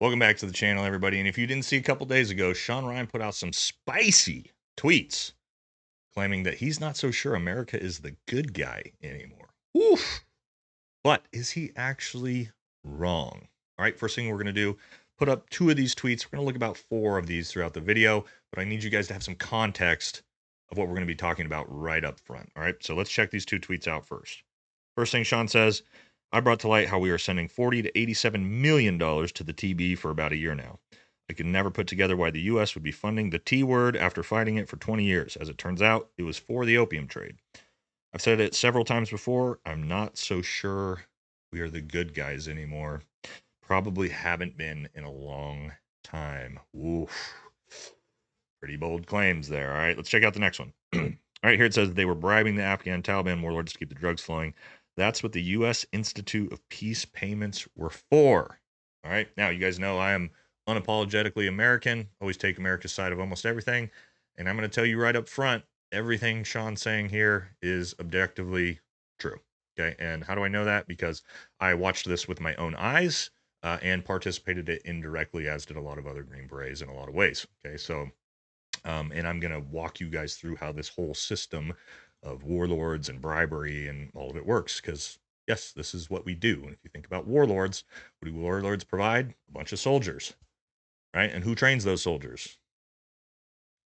Welcome back to the channel, everybody. And if you didn't see a couple days ago, Shawn Ryan put out some spicy tweets claiming that he's not so sure America is the good guy anymore. Oof. But is he actually wrong? All right, first thing we're going to do, put up 2 of these tweets. We're going to look about 4 of these throughout the video, but I need you guys to have some context of what we're going to be talking about right up front. All right, so let's check these 2 tweets out first. First thing Shawn says, I brought to light how we are sending $40 to $87 million to the TB for about a year now. I could never put together why the U.S. would be funding the T word after fighting it for 20 years. As it turns out, it was for the opium trade. I've said it several times before. I'm not so sure we are the good guys anymore. Probably haven't been in a long time. Oof. Pretty bold claims there. All right, let's check out the next one. All right, here it says they were bribing the Afghan Taliban warlords to keep the drugs flowing. That's what the U.S. Institute of Peace payments were for. All right, now you guys know I am unapologetically American, always take America's side of almost everything. And I'm going to tell you right up front, everything Shawn's saying here is objectively true. Okay, and how do I know that? Because I watched this with my own eyes and participated it indirectly, as did a lot of other Green Berets in a lot of ways. Okay, so and I'm going to walk you guys through how this whole system of warlords and bribery and all of it works. Because, yes, this is what we do. And if you think about warlords, what do warlords provide? A bunch of soldiers, right? And who trains those soldiers?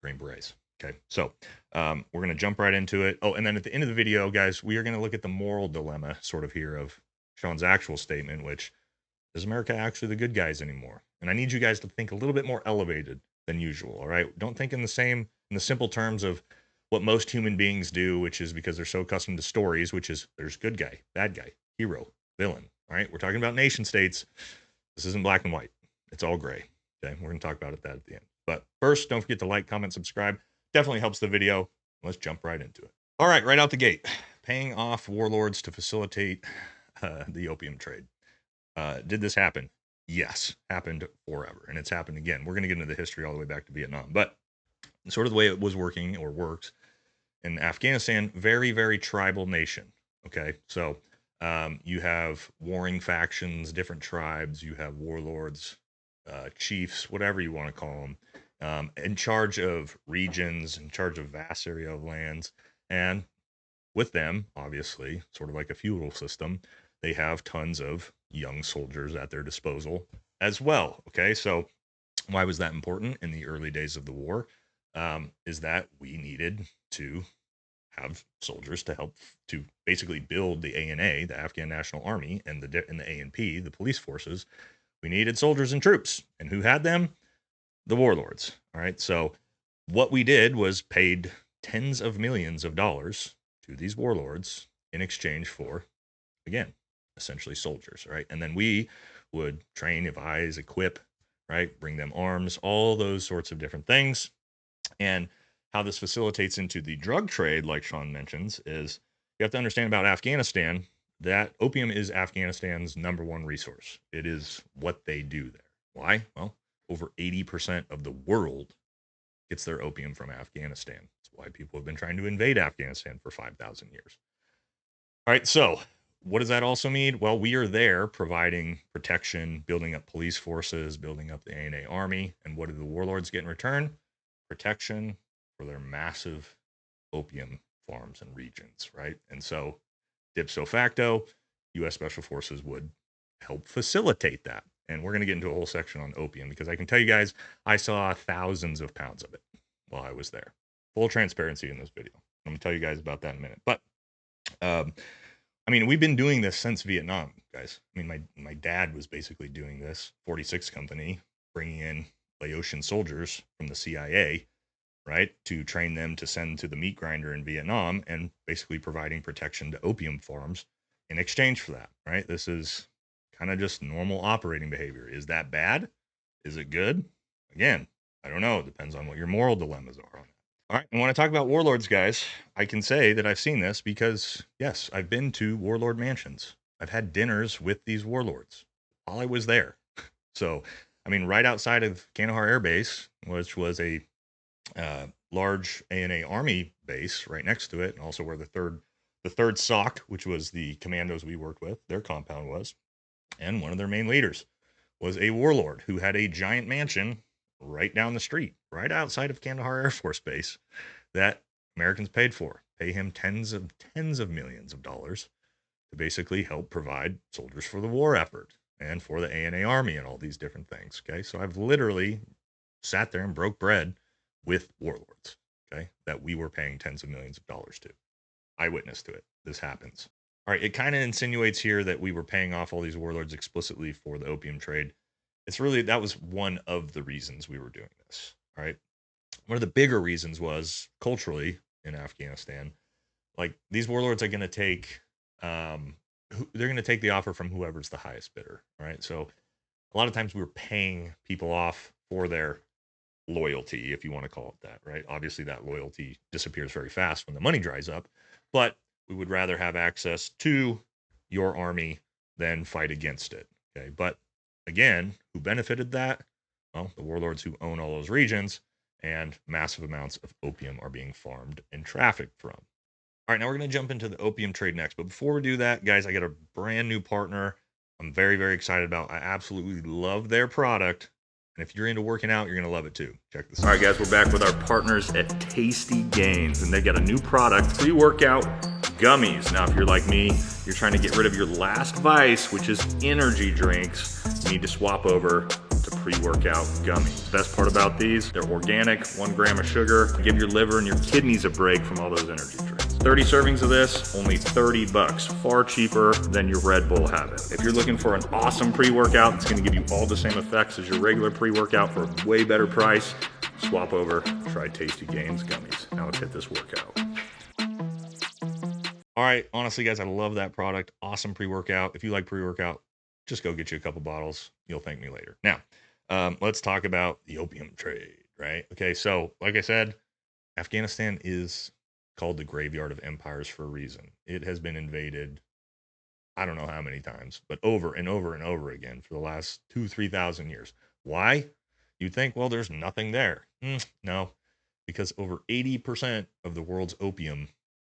Green Berets. Okay, so we're going to jump right into it. Oh, and then at the end of the video, guys, we are going to look at the moral dilemma sort of here of Shawn's actual statement, which is America actually the good guys anymore? And I need you guys to think a little bit more elevated than usual, all right? Don't think in the simple terms of what most human beings do, which is because they're so accustomed to stories, which is there's good guy, bad guy, hero, villain, all right? We're talking about nation states. This isn't black and white. It's all gray, okay? We're going to talk about that at the end. But first, don't forget to like, comment, subscribe. Definitely helps the video. Let's jump right into it. All right, right out the gate, paying off warlords to facilitate the opium trade. Did this happen? Yes, happened forever, and it's happened again. We're going to get into the history all the way back to Vietnam, but sort of the way it was working or works in Afghanistan, very, very tribal nation. Okay, so you have warring factions, different tribes, you have warlords, chiefs, whatever you want to call them, in charge of regions, in charge of vast area of lands, and with them, obviously, sort of like a feudal system, they have tons of young soldiers at their disposal as well. Okay, so why was that important in the early days of the war? Is that we needed to have soldiers to help to basically build the ANA, the Afghan National Army, and the ANP, the police forces. We needed soldiers and troops, and who had them? The warlords. All right, so what we did was paid tens of millions of dollars to these warlords in exchange for, again, essentially soldiers, right? And then we would train, advise, equip, right? Bring them arms, all those sorts of different things. And how this facilitates into the drug trade, like Shawn mentions, is you have to understand about Afghanistan that opium is Afghanistan's #1 resource. It is what they do there. Why? Well, over 80% of the world gets their opium from Afghanistan. That's why people have been trying to invade Afghanistan for 5,000 years. All right, so what does that also mean? Well, we are there providing protection, building up police forces, building up the ANA army. And what do the warlords get in return? Protection for their massive opium farms and regions, right? And so, ipso facto, U.S. Special Forces would help facilitate that. And we're going to get into a whole section on opium because I can tell you guys, I saw thousands of pounds of it while I was there. Full transparency in this video. I'm going to tell you guys about that in a minute. But I mean, we've been doing this since Vietnam, guys. I mean, my dad was basically doing this, 46 Company, bringing in Laotian soldiers from the CIA, right, to train them to send to the meat grinder in Vietnam and basically providing protection to opium farms in exchange for that, right? This is kind of just normal operating behavior. Is that bad? Is it good? Again, I don't know. It depends on what your moral dilemmas are on it. All right. And when I talk about warlords, guys, I can say that I've seen this because, yes, I've been to warlord mansions. I've had dinners with these warlords while I was there. So, I mean, right outside of Kandahar Air Base, which was a large ANA Army base right next to it, and also where the third SOC, which was the commandos we worked with, their compound was, and one of their main leaders was a warlord who had a giant mansion right down the street, right outside of Kandahar Air Force Base, that Americans paid for, pay him tens of millions of dollars to basically help provide soldiers for the war effort and for the ANA Army and all these different things. Okay, so I've literally sat there and broke bread with warlords. Okay, that we were paying tens of millions of dollars to. Eyewitness to it. This happens. All right, it kind of insinuates here that we were paying off all these warlords explicitly for the opium trade. It's really, that was one of the reasons we were doing this. All right. One of the bigger reasons was culturally in Afghanistan, like these warlords are going to take, they're going to take the offer from whoever's the highest bidder. All right. So a lot of times we were paying people off for their loyalty, if you want to call it that, right? Obviously, that loyalty disappears very fast when the money dries up, but we would rather have access to your army than fight against it. Okay. But again, who benefited that? Well, the warlords who own all those regions, and massive amounts of opium are being farmed and trafficked from. All right, now we're going to jump into the opium trade next. But before we do that, guys, I got a brand new partner I'm very, very excited about. I absolutely love their product. And if you're into working out, you're going to love it too. Check this out. All right, guys, we're back with our partners at Tasty Gains, and they got a new product, pre-workout gummies. Now, if you're like me, you're trying to get rid of your last vice, which is energy drinks, you need to swap over to pre-workout gummies. Best part about these, they're organic, 1 gram of sugar, give your liver and your kidneys a break from all those energy drinks. 30 servings of this, only 30 bucks, far cheaper than your Red Bull habit. If you're looking for an awesome pre-workout that's gonna give you all the same effects as your regular pre-workout for a way better price, swap over, try Tasty Gains gummies. Now let's hit this workout. All right, honestly, guys, I love that product. Awesome pre-workout. If you like pre-workout, just go get you a couple bottles. You'll thank me later. Now, let's talk about the opium trade, right? Okay, so like I said, Afghanistan is called the graveyard of empires for a reason. It has been invaded, I don't know how many times, but over and over and over again for the last 3,000 years. Why? You'd think, well, there's nothing there. No, because over 80% of the world's opium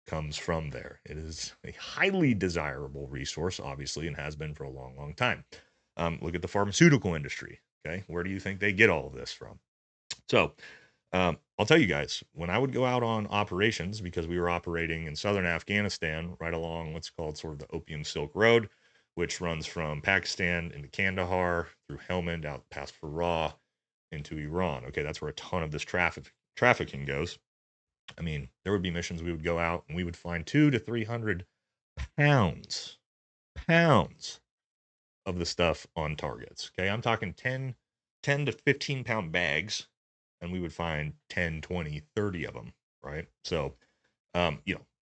comes from there. It is a highly desirable resource, obviously, and has been for a long, long time. Look at the pharmaceutical industry. Okay, where do you think they get all of this from? So, I'll tell you guys, when I would go out on operations, because we were operating in southern Afghanistan, right along what's called sort of the Opium Silk Road, which runs from Pakistan into Kandahar through Helmand out past Farah into Iran. Okay, that's where a ton of this trafficking goes. I mean, there would be missions we would go out and we would find 200 to 300 pounds of the stuff on targets. Okay, I'm talking 10 to 15 pound bags, and we would find 10, 20, 30 of them, right? So,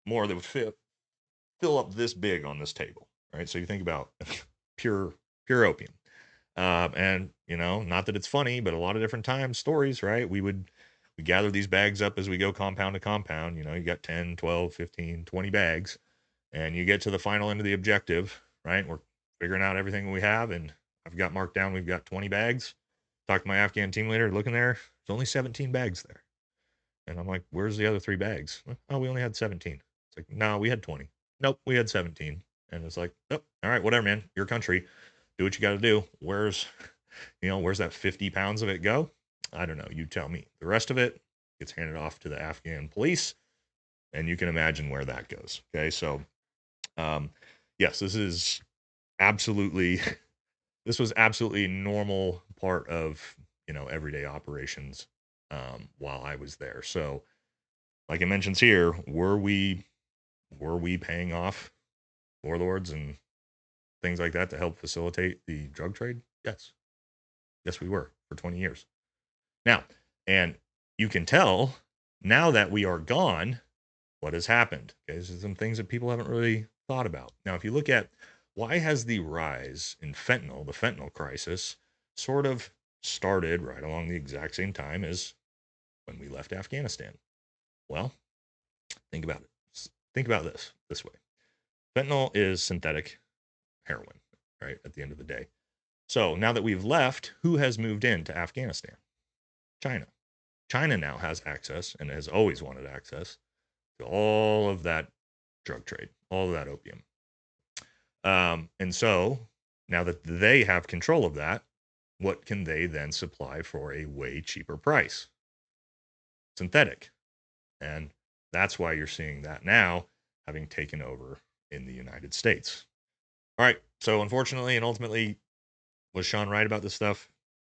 more that would fill up this big on this table, right? So you think about pure opium. And, not that it's funny, but a lot of different times, stories, right? We gather these bags up as we go compound to compound. You got 10, 12, 15, 20 bags, and you get to the final end of the objective, right? We're figuring out everything we have, and I've got marked down, we've got 20 bags. Talked to my Afghan team leader, looking there, there's only 17 bags there. And I'm like, where's the other 3 bags? Oh, we only had 17. It's like, no, we had 20. Nope, we had 17. And it's like, oh, all right, whatever, man. Your country. Do what you got to do. Where's that 50 pounds of it go? I don't know. You tell me. The rest of it gets handed off to the Afghan police, and you can imagine where that goes. Okay, so, yes, this was absolutely a normal part of everyday operations while I was there. So, like it mentions here, were we paying off warlords and things like that to help facilitate the drug trade? Yes, we were for 20 years. Now, and you can tell now that we are gone, what has happened. Okay, these are some things that people haven't really thought about. Now, if you look at why has the rise in fentanyl, the fentanyl crisis, sort of started right along the exact same time as when we left Afghanistan? Well, think about it. Think about this way. Fentanyl is synthetic heroin, right? At the end of the day. So now that we've left, who has moved into Afghanistan? China. China now has access and has always wanted access to all of that drug trade, all of that opium. And so now that they have control of that, what can they then supply for a way cheaper price? Synthetic. And that's why you're seeing that now having taken over in the United States. All right. So, unfortunately and ultimately, was Shawn right about this stuff?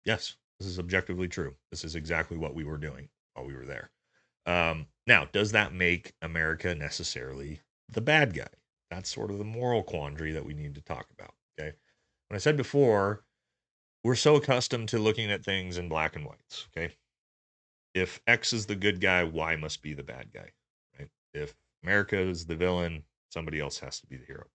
Yes. This is objectively true. This is exactly what we were doing while we were there. Now, does that make America necessarily the bad guy? That's sort of the moral quandary that we need to talk about. Okay. When I said before, we're so accustomed to looking at things in black and whites. Okay. If X is the good guy, Y must be the bad guy. Right. If America is the villain, somebody else has to be the hero.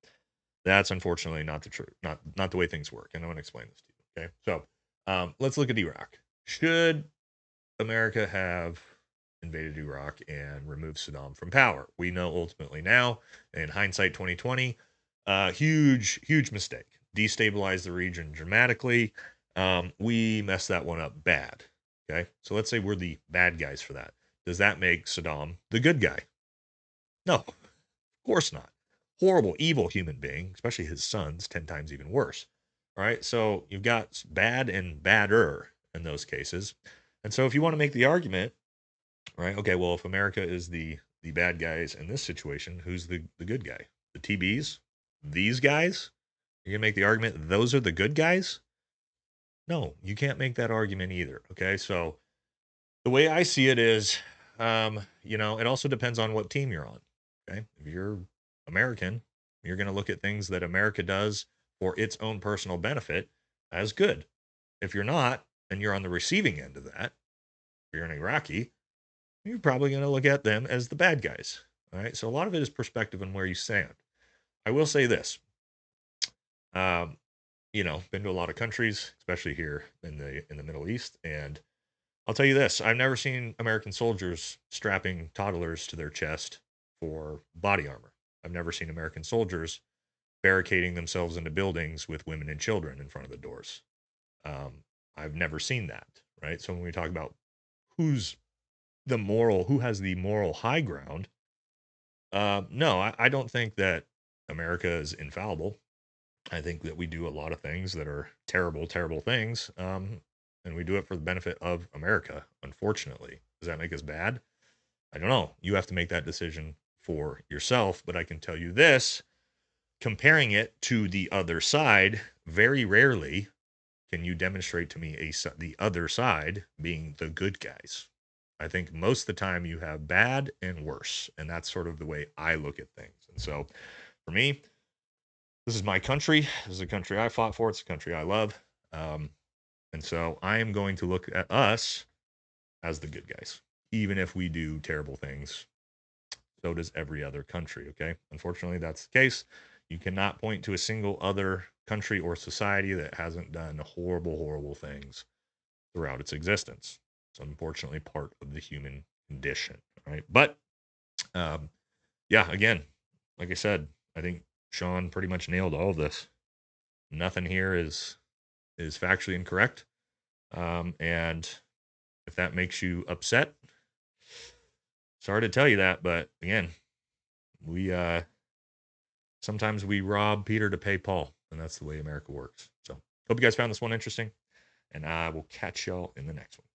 That's unfortunately not the truth, not the way things work. And I'm going to explain this to you. Okay. So let's look at Iraq. Should America have invaded Iraq and removed Saddam from power? We know ultimately now, in hindsight 2020, huge mistake. Destabilized the region dramatically. We messed that one up bad. Okay. So let's say we're the bad guys for that. Does that make Saddam the good guy? No, of course not. Horrible, evil human being, especially his sons, 10 times even worse. All right. So you've got bad and badder in those cases. And so if you want to make the argument, right, okay, well, if America is the bad guys in this situation, who's the good guy? The TBs? These guys? You're gonna make the argument those are the good guys? No, you can't make that argument either. Okay. So the way I see it is, it also depends on what team you're on. Okay. If you're American, you're going to look at things that America does for its own personal benefit as good. If you're not, and you're on the receiving end of that, if you're an Iraqi, you're probably going to look at them as the bad guys. All right. So a lot of it is perspective and where you stand. I will say this. Um, been to a lot of countries, especially here in the Middle East, and I'll tell you this, I've never seen American soldiers strapping toddlers to their chest for body armor. I've never seen American soldiers barricading themselves into buildings with women and children in front of the doors. I've never seen that, right? So when we talk about who's who has the moral high ground, no, I don't think that America is infallible. I think that we do a lot of things that are terrible, terrible things. And we do it for the benefit of America, unfortunately. Does that make us bad? I don't know. You have to make that decision for yourself. But I can tell you this, comparing it to the other side, very rarely can you demonstrate to me the other side being the good guys. I think most of the time you have bad and worse. And that's sort of the way I look at things. And so for me, this is my country. This is a country I fought for. It's a country I love. And so I am going to look at us as the good guys, even if we do terrible things. So does every other country. Okay. Unfortunately, that's the case. You cannot point to a single other country or society that hasn't done horrible, horrible things throughout its existence. It's unfortunately part of the human condition. Right. But yeah, again, like I said, I think Shawn pretty much nailed all of this. Nothing here is factually incorrect. And if that makes you upset, sorry to tell you that, but again, we sometimes we rob Peter to pay Paul, and that's the way America works. So hope you guys found this one interesting, and I will catch y'all in the next one.